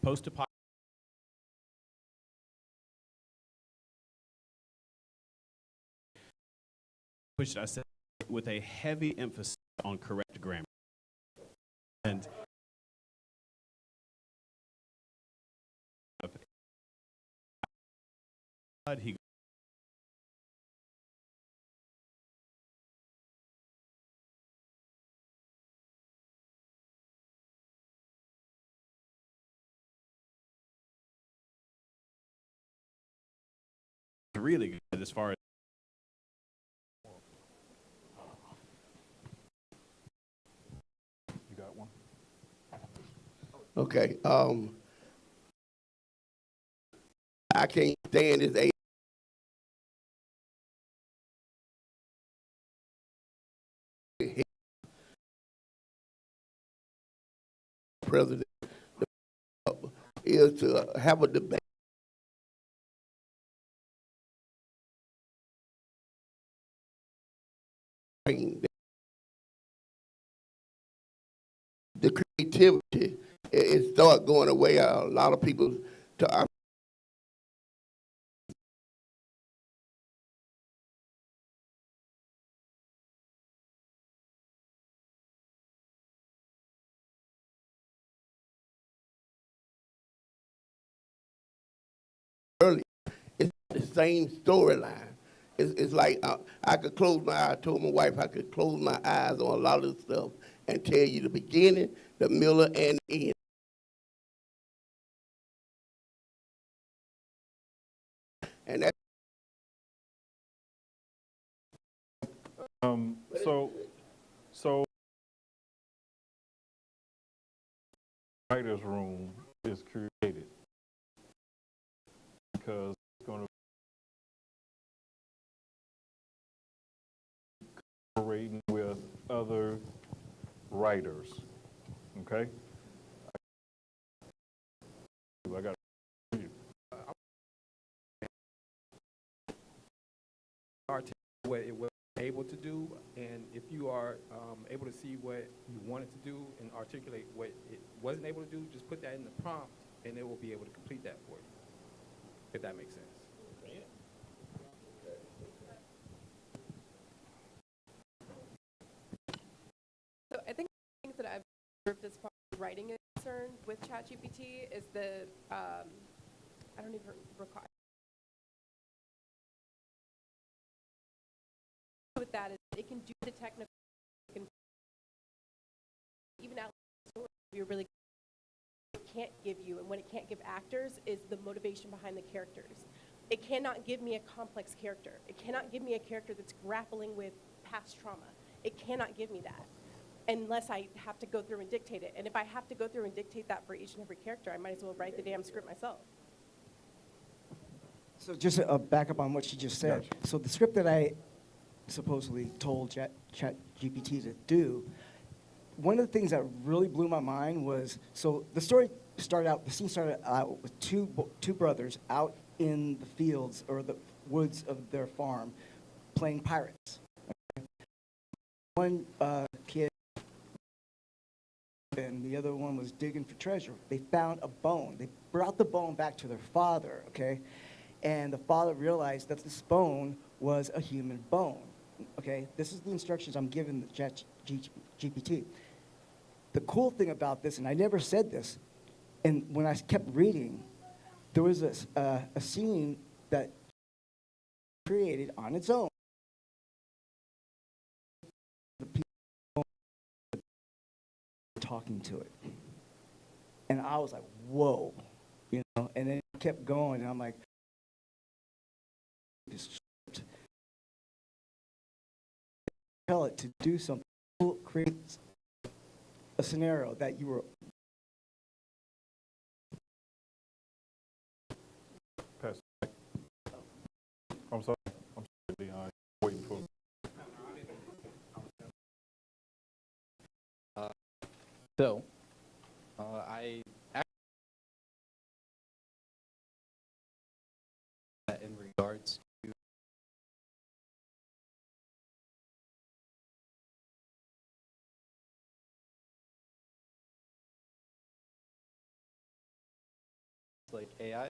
post-apocalyptic. Which I said with a heavy emphasis on correct grammar. And he really good as far as You got one? Okay. I can't stand this president is to have a debate. The creativity it start going away. A lot of people to early. It's the same storyline. It's like I could close my eyes. I told my wife I could close my eyes on a lot of stuff and tell you the beginning, the middle, and the end. And that's So writer's room is created because it's going to be collaborating with other writers, okay? I got you. What it was able to do, and if you are able to see what you wanted to do and articulate what it wasn't able to do, just put that in the prompt, and it will be able to complete that for you, if that makes sense. So I think things that I've observed as far as writing is concerned with ChatGPT is the, I don't even recall. With that is it can do the technical, it can even out you really it can't give you, and what it can't give actors is the motivation behind the characters. It cannot give me a complex character. It cannot give me a character that's grappling with past trauma. It cannot give me that unless I have to go through and dictate it. And if I have to go through and dictate that for each and every character, I might as well write the damn script myself. So just a back up on what she just said. Gotcha. So the script that I supposedly told ChatGPT to do, one of the things that really blew my mind was, so the scene started out with two brothers out in the fields or the woods of their farm playing pirates. Okay? One kid and the other one was digging for treasure. They found a bone. They brought the bone back to their father, okay? And the father realized that this bone was a human bone, okay? This is the instructions I'm giving the ChatGPT. The cool thing about this, and I never said this, and when I kept reading, there was a scene that created on its own. The people talking to it. And I was like, whoa, you know, and then it kept going, and I'm like, just tell it to do something, create a scenario that you were. Pass. I'm sorry. I'm sorry, Leon. Waiting for. I actually, in regards to like AI.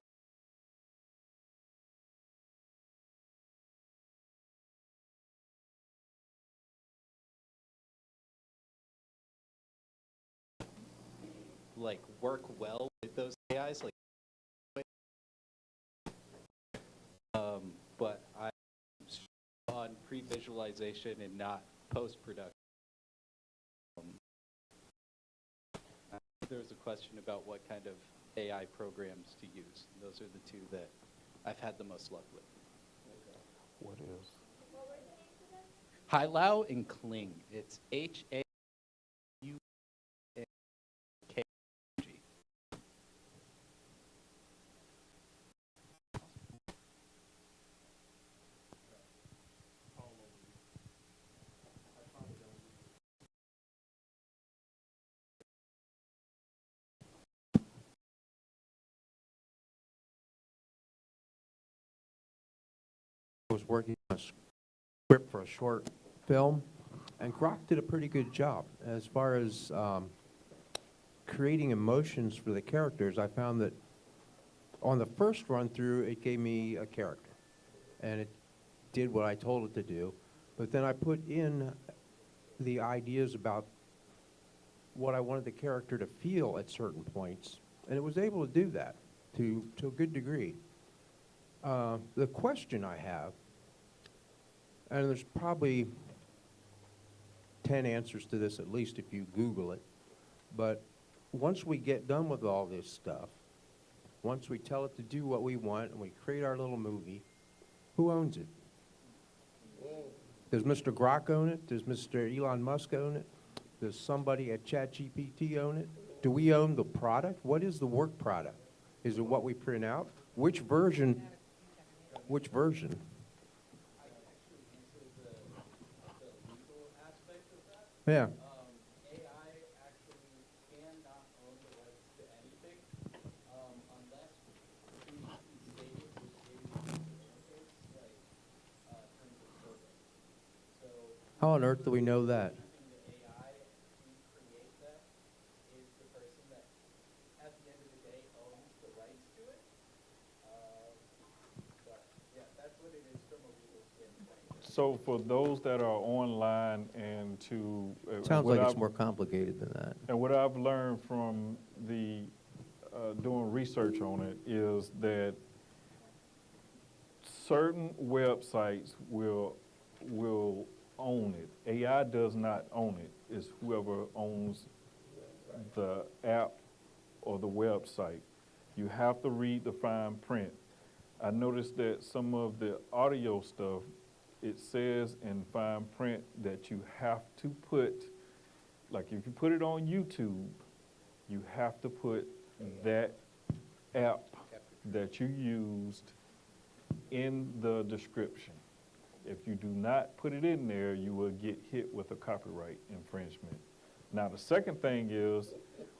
Like work well with those AIs, like, but I'm on pre-visualization and not post-production. There was a question about what kind of AI programs to use. Those are the two that I've had the most luck with. What is? Hilau and Kling. It's HAUKG. Was working on a script for a short film, and Grok did a pretty good job as far as creating emotions for the characters. I found that on the first run through, it gave me a character, and it did what I told it to do. But then I put in the ideas about what I wanted the character to feel at certain points, and it was able to do that to a good degree. The question I have, and there's probably 10 answers to this at least if you Google it, but once we get done with all this stuff, once we tell it to do what we want and we create our little movie, who owns it? Does Mr. Grok own it? Does Mr. Elon Musk own it? Does somebody at ChatGPT own it? Do we own the product? What is the work product? Is it what we print out? Which version? Which version? Yeah. AI actually cannot own the rights to anything unless previously stated, which is the interface, like terms of service. So How on earth do we know that? So for those that are online and to Sounds what like it's I've- more complicated than that. And what I've learned from the doing research on it is that certain websites will own it. AI does not own it. It's whoever owns the app or the website. You have to read the fine print. I noticed that some of the audio stuff, it says in fine print that you have to put, like if you put it on YouTube, you have to put that app that you used in the description. If you do not put it in there, you will get hit with a copyright infringement. Now, the second thing is,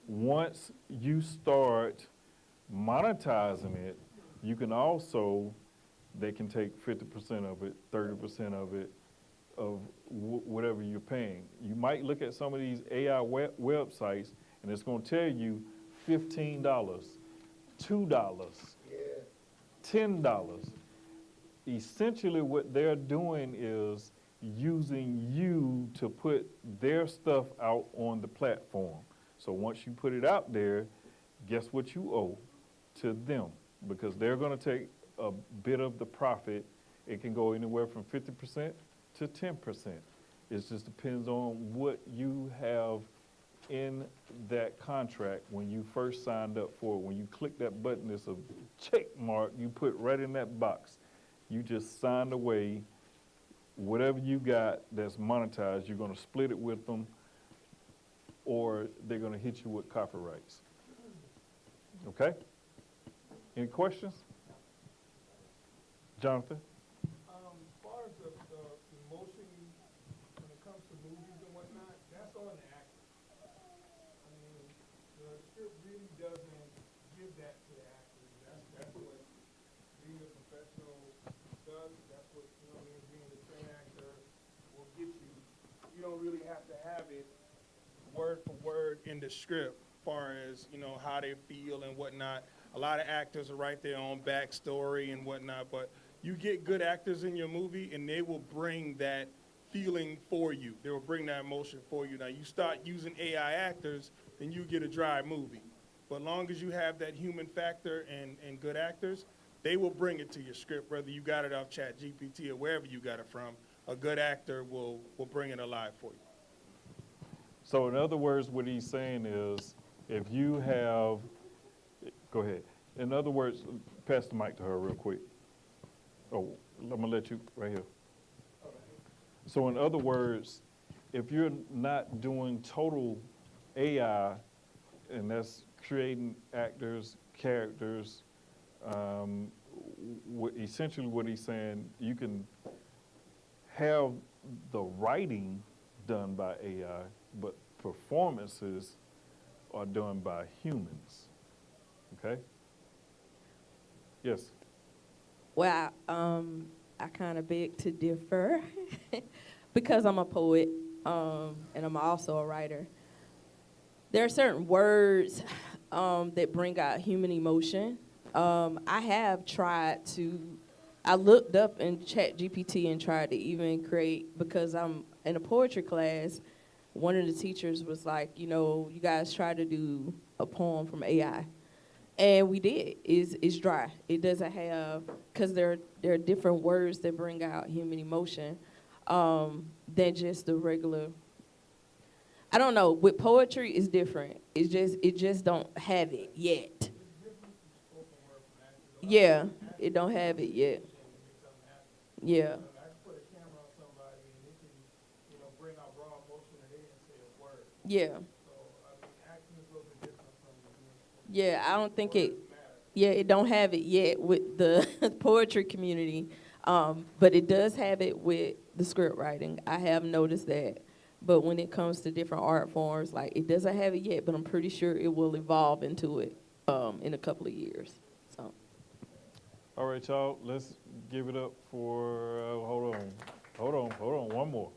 once you start monetizing it, you can also, they can take 50% of it, 30% of it, of whatever you're paying. You might look at some of these AI websites, and it's going to tell you $15, $2, $10. Essentially, what they're doing is using you to put their stuff out on the platform. So once you put it out there, guess what you owe to them? Because they're going to take a bit of the profit. It can go anywhere from 50% to 10%. It just depends on what you have in that contract when you first signed up for it. When you click that button, it's a check mark you put right in that box. You just signed away whatever you got that's monetized. You're going to split it with them, or they're going to hit you with copyrights. Okay? Any questions? Jonathan? As far as the emotion when it comes to movies and whatnot, that's on the actors. I mean, the script really doesn't give that to the actors. That's what being a professional does. That's what, you know what I mean, being a trained actor will get you. You don't really have to have it word for word in the script as far as, you know, how they feel and whatnot. A lot of actors are write their own backstory and whatnot, but you get good actors in your movie and they will bring that feeling for you. They will bring that emotion for you. Now, you start using AI actors, then you get a dry movie. But long as you have that human factor and good actors, they will bring it to your script, whether you got it off ChatGPT or wherever you got it from. A good actor will bring it alive for you. So in other words, what he's saying is, if you have, go ahead. In other words, pass the mic to her real quick. Oh, I'm gonna let you right here. So in other words, if you're not doing total AI, and that's creating actors, characters, essentially what he's saying, you can have the writing done by AI, but performances are done by humans. Okay? Yes. Well, I kind of beg to differ because I'm a poet and I'm also a writer. There are certain words that bring out human emotion. I have tried to, I looked up in ChatGPT and tried to even create, because I'm in a poetry class, one of the teachers was like, you know, you guys try to do a poem from AI. And we did. It's dry. It doesn't have, because there are different words that bring out human emotion than just the regular. I don't know. With poetry, it's different. It just don't have it yet. Yeah, it don't have it yet. Yeah. Yeah. Yeah, I don't think it don't have it yet with the poetry community, but it does have it with the script writing. I have noticed that. But when it comes to different art forms, like, it doesn't have it yet, but I'm pretty sure it will evolve into it in a couple of years. So. All right, y'all, let's give it up for, hold on, one more.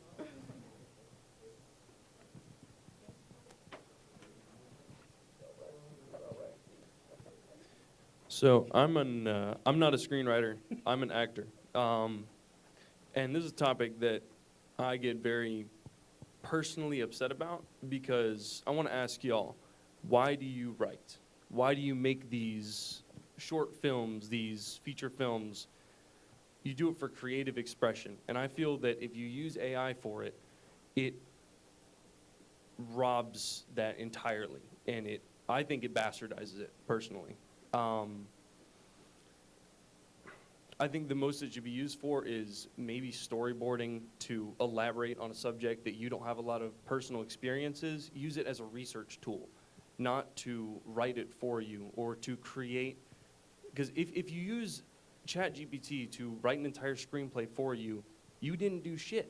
So I'm not a screenwriter. I'm an actor. And this is a topic that I get very personally upset about because I want to ask y'all, why do you write? Why do you make these short films, these feature films? You do it for creative expression. And I feel that if you use AI for it, it robs that entirely. And I think it bastardizes it, personally. I think the most it should be used for is maybe storyboarding to elaborate on a subject that you don't have a lot of personal experiences. Use it as a research tool, not to write it for you or to create. Because if you use ChatGPT to write an entire screenplay for you, you didn't do shit.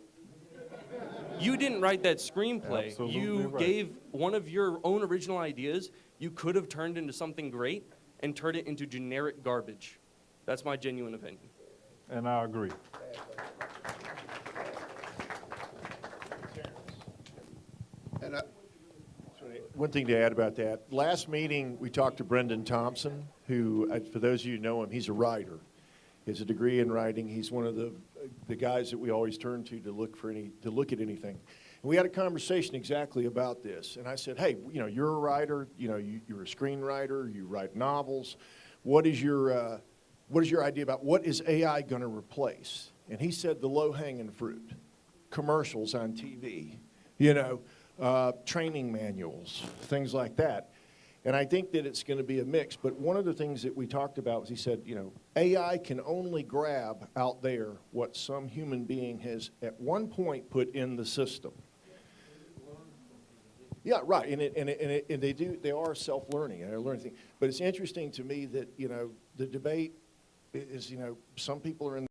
You didn't write that screenplay. Absolutely You right. gave one of your own original ideas you could have turned into something great and turned it into generic garbage. That's my genuine opinion. And I agree. And One thing to add about that, last meeting we talked to Brendan Thompson, who, for those of you who know him, he's a writer. He has a degree in writing. He's one of the guys that we always turn to look at anything. And we had a conversation exactly about this. And I said, hey, you're a writer, you're a screenwriter, you write novels. What is your idea about what is AI going to replace? And he said the low-hanging fruit, commercials on TV, training manuals, things like that. And I think that it's going to be a mix. But one of the things that we talked about was he said, AI can only grab out there what some human being has at one point put in the system. Yeah, right. And they are self-learning and they're learning things. But it's interesting to me that, the debate is, some people are in the